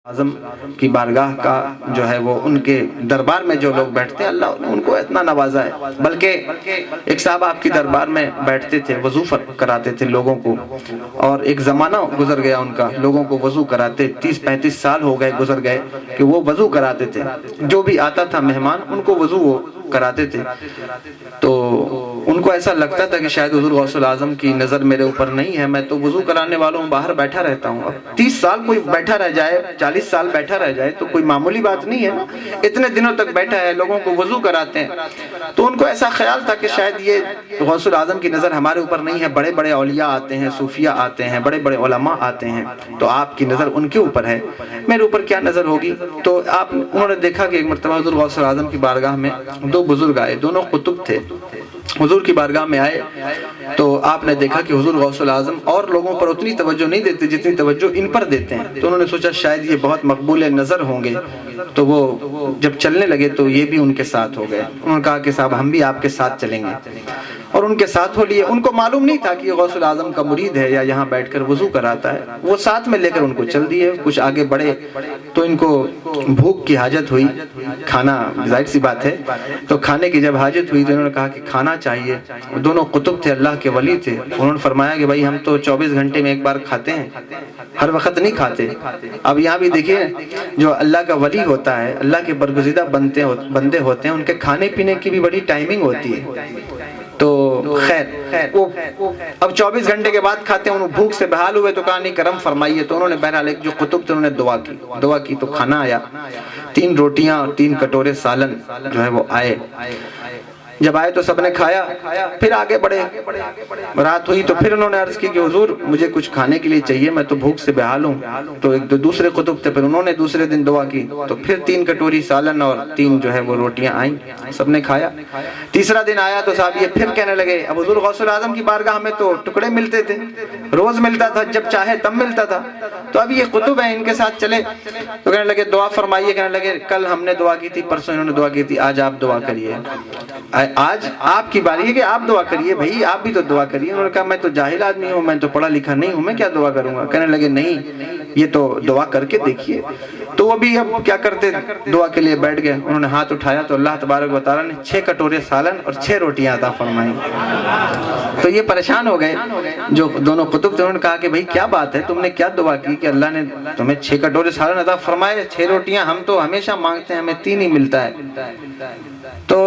اعظم کی بارگاہ کا جو ہے وہ ان کے دربار میں جو لوگ بیٹھتے ہیں اللہ نے ان کو اتنا نوازا ہے. بلکہ ایک صاحب آپ کی دربار میں بیٹھتے تھے, وضو کراتے تھے لوگوں کو, اور ایک زمانہ گزر گیا ان کا, لوگوں کو وضو کراتے, 30-35 سال ہو گئے گزر گئے کہ وہ وضو کراتے تھے. جو بھی آتا تھا مہمان ان کو وضو وہ کراتے تھے. تو ان کو ایسا لگتا تھا کہ شاید حضور غوث الاعظم کی نظر میرے اوپر نہیں ہے, میں تو وضو کرانے والوں باہر بیٹھا رہتا ہوں. اب 30 سال کوئی بیٹھا رہ جائے, 40 سال بیٹھا رہ جائے تو کوئی معمولی بات نہیں ہے نا. اتنے دنوں تک بیٹھا ہے, لوگوں کو وضو کراتے ہیں. تو ان کو ایسا خیال تھا کہ شاید یہ غوث الاعظم کی نظر ہمارے اوپر نہیں ہے. بڑے بڑے اولیاء آتے ہیں, صوفیاء آتے ہیں, بڑے بڑے علماء آتے ہیں, تو آپ کی نظر ان کے اوپر ہے, میرے اوپر کیا نظر ہوگی. تو انہوں نے دیکھا کہ ایک مرتبہ حضور غوث الاعظم کی بارگاہ میں 2 بزرگ آئے, دونوں قطب تھے. حضور کی بارگاہ میں آئے تو آپ نے دیکھا کہ حضور غوث الاعظم اور لوگوں پر اتنی توجہ نہیں دیتے جتنی توجہ ان پر دیتے ہیں. تو انہوں نے سوچا شاید یہ بہت مقبول نظر ہوں گے, تو وہ جب چلنے لگے تو یہ بھی ان کے ساتھ ہو گئے. انہوں نے کہا کہ صاحب ہم بھی آپ کے ساتھ چلیں گے, اور ان کے ساتھ ہو لیے. ان کو معلوم نہیں تھا کہ یہ غوث الاعظم کا مرید ہے یا یہاں بیٹھ کر وضو کراتا ہے. وہ ساتھ میں لے کر ان کو چل دیے. کچھ آگے بڑھے تو ان کو بھوک کی حاجت ہوئی, کھانا ظاہر سی بات ہے, تو کھانے کی جب حاجت ہوئی تو انہوں نے کہا کہ کھانا چاہیے. دونوں قطب تھے, اللہ کے ولی تھے. انہوں نے فرمایا کہ بھائی ہم تو 24 گھنٹے میں ایک بار کھاتے ہیں, ہر وقت نہیں کھاتے. اب یہاں بھی دیکھیے, جو اللہ کا ولی ہوتا ہے, اللہ کے برگزیدہ بندے ہوتے ہیں, ان کے کھانے پینے کی بھی بڑی ٹائمنگ ہوتی ہے. تو خیر وہ اب 24 گھنٹے کے بعد کھاتے ہیں. انہوں بھوک سے بحال ہوئے تو کہا نہیں کرم فرمائیے. تو انہوں نے بہرحال ایک جو قطب تھے انہوں نے دعا کی تو کھانا آیا. 3 روٹیاں اور 3 کٹورے سالن جو ہے وہ آئے. جب آئے تو سب نے کھایا, پھر آگے بڑھے. رات ہوئی تو پھر انہوں نے عرض کی کہ حضور مجھے کچھ کھانے کے لیے چاہیے, میں تو بھوک سے بحال ہوں. تو ایک دوسرے قطب تھے, پھر انہوں نے دوسرے دن دعا کی تو پھر 3 کٹوری سالن اور 3 جو ہے وہ روٹیاں آئیں, سب نے کھایا. تیسرا دن آیا تو صاحب یہ پھر کہنے لگے, اب حضور غوث الاعظم کی بارگاہ میں تو ٹکڑے ملتے تھے, روز ملتا تھا, جب چاہے تب ملتا تھا. تو اب یہ قطب ہیں, ان کے ساتھ چلے تو کہنے لگے دعا فرمائیے. کہنے لگے کل ہم نے دعا کی تھی, پرسوں انہوں نے دعا کی تھی, آج آپ دعا کریے. آج آپ کی باری ہے کہ آپ دعا کریے, بھائی آپ بھی تو دعا کریے. انہوں نے کہا میں تو جاہل آدمی ہوں, میں تو پڑھا لکھا نہیں ہوں, میں کیا دعا کروں گا. کہنے لگے نہیں, یہ تو دعا کر کے دیکھیے. تو وہ بھی اب کیا کرتے, دعا کے لیے بیٹھ گئے. انہوں نے ہاتھ اٹھایا تو اللہ تبارک و تعالیٰ نے 6 کٹورے سالن اور 6 روٹیاں عطا فرمائیں. تو یہ پریشان ہو گئے جو دونوں قطب تھے. انہوں نے کہا کہ بھائی کیا بات ہے, تم نے کیا دعا کی کہ اللہ نے تمہیں 6 کٹورے سالن عطا فرمائے, 6 روٹیاں ہم تو ہمیشہ مانگتے ہیں, ہمیں 3 ہی ملتا ہے. تو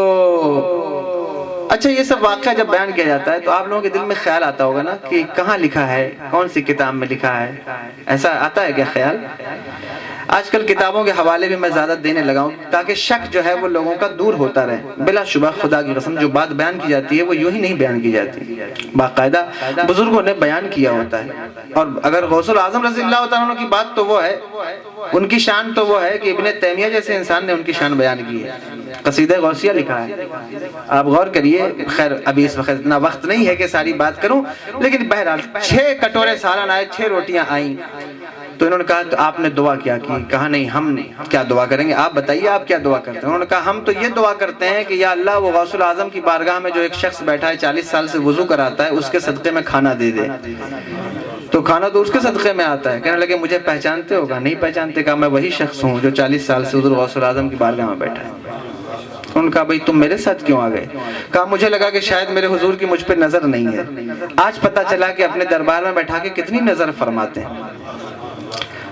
اچھا یہ سب واقعہ جب بیان کیا جاتا ہے تو آپ لوگوں کے دل میں خیال آتا ہوگا نا کہ کہاں لکھا ہے, کون سی کتاب میں لکھا ہے, ایسا آتا ہے کیا خیال؟ آج کل کتابوں کے حوالے بھی میں زیادہ دینے لگا ہوں تاکہ شک جو ہے وہ لوگوں کا دور ہوتا رہے. بلا شبہ خدا کی قسم جو بات بیان کی جاتی ہے وہ یوں ہی نہیں بیان کی جاتی, باقاعدہ بزرگوں نے بیان کیا ہوتا ہے. اور اگر غوث الاعظم رضی اللہ تعالیٰ عنہ کی بات تو وہ ہے, ان کی شان تو وہ ہے کہ ابن تیمیہ جیسے انسان نے ان کی شان بیان کی ہے, قصیدہ غوثیہ لکھا ہے. آپ غور کریے. خیر ابھی اس وقت اتنا وقت نہیں ہے کہ ساری بات کروں, لیکن بہرحال 6 کٹورے سالن آئے, 6 روٹیاں آئیں. تو انہوں نے کہا تو آپ نے دعا کیا کی؟ کہا نہیں, ہم کیا دعا کریں گے, آپ بتائیے آپ کیا دعا کرتے ہیں. انہوں نے کہا ہم تو یہ دعا کرتے ہیں کہ یا اللہ وہ غوث الاعظم کی بارگاہ میں جو ایک شخص بیٹھا ہے 40 سال سے وضو کراتا ہے, اس کے صدقے میں کھانا دے دے. تو کھانا تو اس کے صدقے میں آتا ہے. کہنے لگے مجھے پہچانتے ہوگا؟ نہیں پہچانتے. کہا میں وہی شخص ہوں جو 40 سال سے حضور غوث الاعظم کی بارگاہ میں بیٹھا ہے. انہوں نے کہا بھئی تم میرے ساتھ کیوں آ گئے؟ کہا مجھے لگا کہ شاید میرے حضور کی مجھ پہ نظر نہیں ہے. آج پتہ چلا کہ اپنے دربار میں بیٹھا کے کتنی نظر فرماتے ہیں.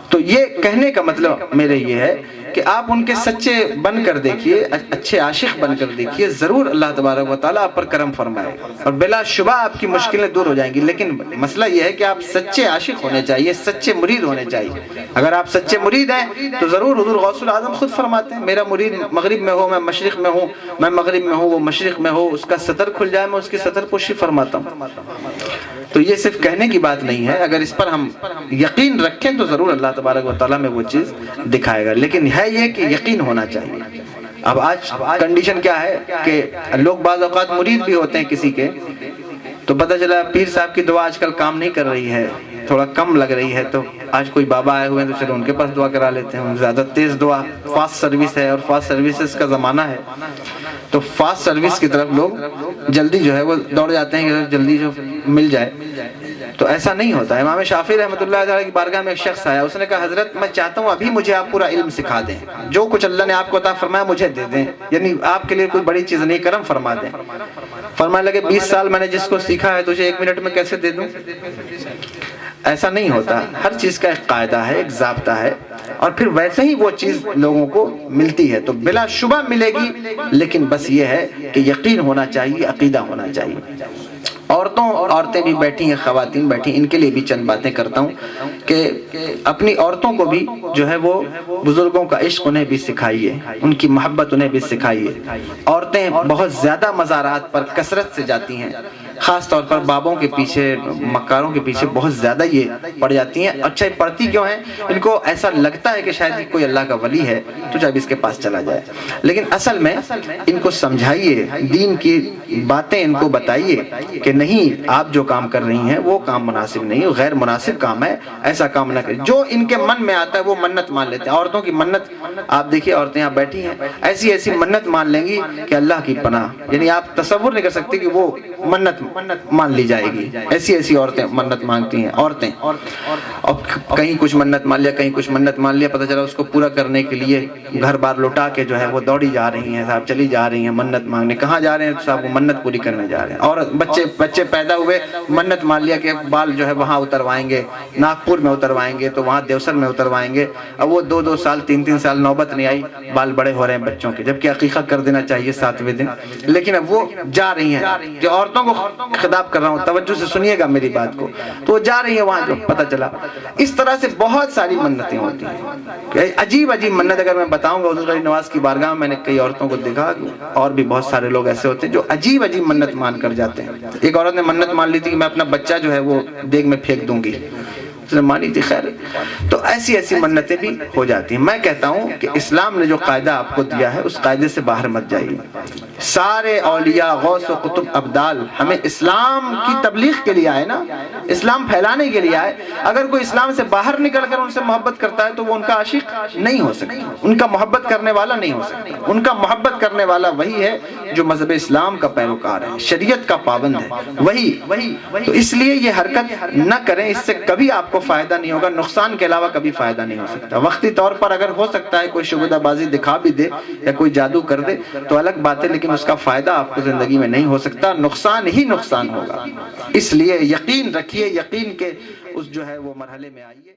تو یہ کہنے کا مطلب میرے یہ ہے کہ آپ ان کے سچے بن کر دیکھیے, اچھے عاشق بن کر دیکھیے, ضرور اللہ تبارک و تعالیٰ آپ پر کرم فرمائے اور بلا شبہ آپ کی مشکلیں دور ہو جائیں گی. لیکن مسئلہ یہ ہے کہ آپ سچے عاشق ہونے چاہیے, سچے مرید ہونے چاہیے. اگر آپ سچے مرید ہیں تو ضرور حضور غوث الاعظم خود فرماتے ہیں میرا مرید مغرب میں ہو, میں مشرق میں ہوں, میں مغرب میں ہوں, وہ مشرق میں ہو, اس کا ستر کھل جائے میں اس کی ستر پوشی فرماتا ہوں. تو یہ صرف کہنے کی بات نہیں ہے, اگر اس پر ہم یقین رکھیں تو ضرور اللہ تبارک و تعالیٰ میں وہ چیز دکھائے گا. لیکن ہے یہ کہ یقین ہونا چاہیے. اب آج کنڈیشن کیا ہے کہ لوگ بعض اوقات مرید بھی ہوتے ہیں کسی کے, تو پتہ چلا پیر صاحب کی دعا آج کل کام نہیں کر رہی ہے, تھوڑا کم لگ رہی ہے, تو آج کوئی بابا آئے ہوئے ہیں تو چلو ان کے پاس دعا کرا لیتے ہیں. زیادہ تیز دعا, فاسٹ سروس ہے اور فاسٹ سروسز کا زمانہ ہے, تو فاسٹ سروس کی طرف لوگ جلدی جو ہے وہ دوڑ جاتے ہیں کہ جلدی جو مل جائے. تو ایسا نہیں ہوتا ہے۔ امام شافعی رحمۃ اللہ تعالیٰ کی بارگاہ میں ایک شخص آیا، اس نے کہا حضرت میں چاہتا ہوں ابھی مجھے آپ پورا علم سکھا دیں، جو کچھ اللہ نے آپ کو عطا فرمایا مجھے دے دیں، یعنی آپ کے لیے کوئی بڑی چیز نہیں، کرم فرما دیں۔ فرمانے لگے 20 سال میں نے جس کو سیکھا ہے تجھے 1 منٹ میں کیسے دے دوں؟ ایسا نہیں ہوتا، ہر چیز کا ایک قاعدہ ہے، ایک ضابطہ ہے، اور پھر ویسے ہی وہ چیز لوگوں کو ملتی ہے تو بلا شبہ ملے گی، لیکن بس یہ ہے کہ یقین ہونا چاہیے، عقیدہ ہونا چاہیے۔ عورتیں بھی بیٹھی ہیں، خواتین بیٹھی ہیں، ان کے لیے بھی چند باتیں کرتا ہوں کہ اپنی عورتوں کو بھی جو ہے وہ بزرگوں کا عشق انہیں بھی سکھائیے، ان کی محبت انہیں بھی سکھائیے۔ عورتیں بہت زیادہ مزارات پر کثرت سے جاتی ہیں، خاص طور پر بابوں کے پیچھے، مکاروں کے پیچھے بہت زیادہ یہ پڑ جاتی ہیں۔ اچھا یہ پڑتی کیوں ہیں؟ ان کو ایسا لگتا ہے کہ شاید یہ کوئی اللہ کا ولی ہے تو جب اس کے پاس چلا جائے، لیکن اصل میں ان کو سمجھائیے، دین کی باتیں ان کو بتائیے کہ نہیں، آپ جو کام کر رہی ہیں وہ کام مناسب نہیں، غیر مناسب کام ہے، ایسا کام نہ کریں۔ جو ان کے من میں آتا ہے وہ منت مان لیتے ہیں۔ عورتوں کی منت آپ دیکھیے، عورتیں یہاں بیٹھی ہیں، ایسی ایسی منت مان لیں گی کہ اللہ کی پناہ، یعنی آپ تصور نہیں کر سکتے کہ وہ منت مان لی جائے گی، ایسی ایسی عورتیں منت مانگتی ہیں۔ عورتیں اور کہیں کچھ منت مان لیا، کہیں کچھ منت مان لیا، پتہ چلا اس کو پورا کرنے کے لیے گھر بار لوٹا کے جو ہے وہ دوڑی جا رہی ہیں صاحب، چلی جا رہی ہیں منت مانگنے۔ کہاں جا رہے ہیں صاحب؟ وہ منت پوری کرنے جا رہے ہیں۔ اور بچے پیدا ہوئے، منت مان لیا کہ بال جو ہے وہاں اتروائیں گے، ناگپور میں اتروائیں گے، تو وہاں دیوسر میں اتروائیں گے۔ اب وہ 2 سال 3 سال نوبت نہیں آئی، بال بڑے ہو رہے ہیں بچوں کے، جبکہ عقیقہ کر دینا چاہیے 7ویں دن، لیکن اب وہ جا رہی ہیں۔ جو عورتوں کو خطاب کر رہا ہوں، توجہ سے سنیے گا میری بات کو، تو وہ جا رہی ہیں وہاں، جو پتہ چلا اس طرح سے بہت ساری منتیں ہوتی ہیں، عجیب عجیب منت۔ اگر میں بتاؤں گا حضور غریب نواز کی بارگاہ میں نے کئی عورتوں کو دیکھا، اور بھی بہت سارے لوگ ایسے ہوتے ہیں جو عجیب عجیب منت مان کر جاتے ہیں۔ ایک عورت نے منت مان لی تھی کہ میں اپنا بچہ جو ہے وہ دیگ میں پھینک دوں گی، اس نے مانی تھی، خیر۔ تو ایسی ایسی منتیں بھی ہو جاتی ہیں۔ میں کہتا ہوں کہ اسلام نے جو قاعدہ آپ کو دیا ہے اس قاعدے سے باہر مت جائیے۔ سارے اولیاء، غوث و قطب، ابدال ہمیں اسلام کی تبلیغ کے لیے آئے نا، اسلام پھیلانے کے لیے آئے۔ اگر کوئی اسلام سے باہر نکل کر ان سے محبت کرتا ہے تو وہ ان کا عاشق نہیں ہو سکتا، ان کا محبت کرنے والا نہیں ہو سکتا۔ ان کا محبت کرنے والا وہی ہے جو مذہب اسلام کا پیروکار ہے، شریعت کا پابند ہے، وہی۔ تو اس لیے یہ حرکت نہ کریں، اس سے کبھی آپ کو فائدہ نہیں ہوگا، نقصان کے علاوہ کبھی فائدہ نہیں ہو سکتا۔ وقتی طور پر اگر ہو سکتا ہے کوئی شبودہ بازی دکھا بھی دے یا کوئی جادو کر دے تو الگ بات ہے، لیکن اس کا فائدہ آپ کو زندگی میں نہیں ہو سکتا، نقصان ہی نقصان ہوگا۔ اس لیے یقین رکھیے، یقین کے اس جو ہے وہ مرحلے میں آئیے۔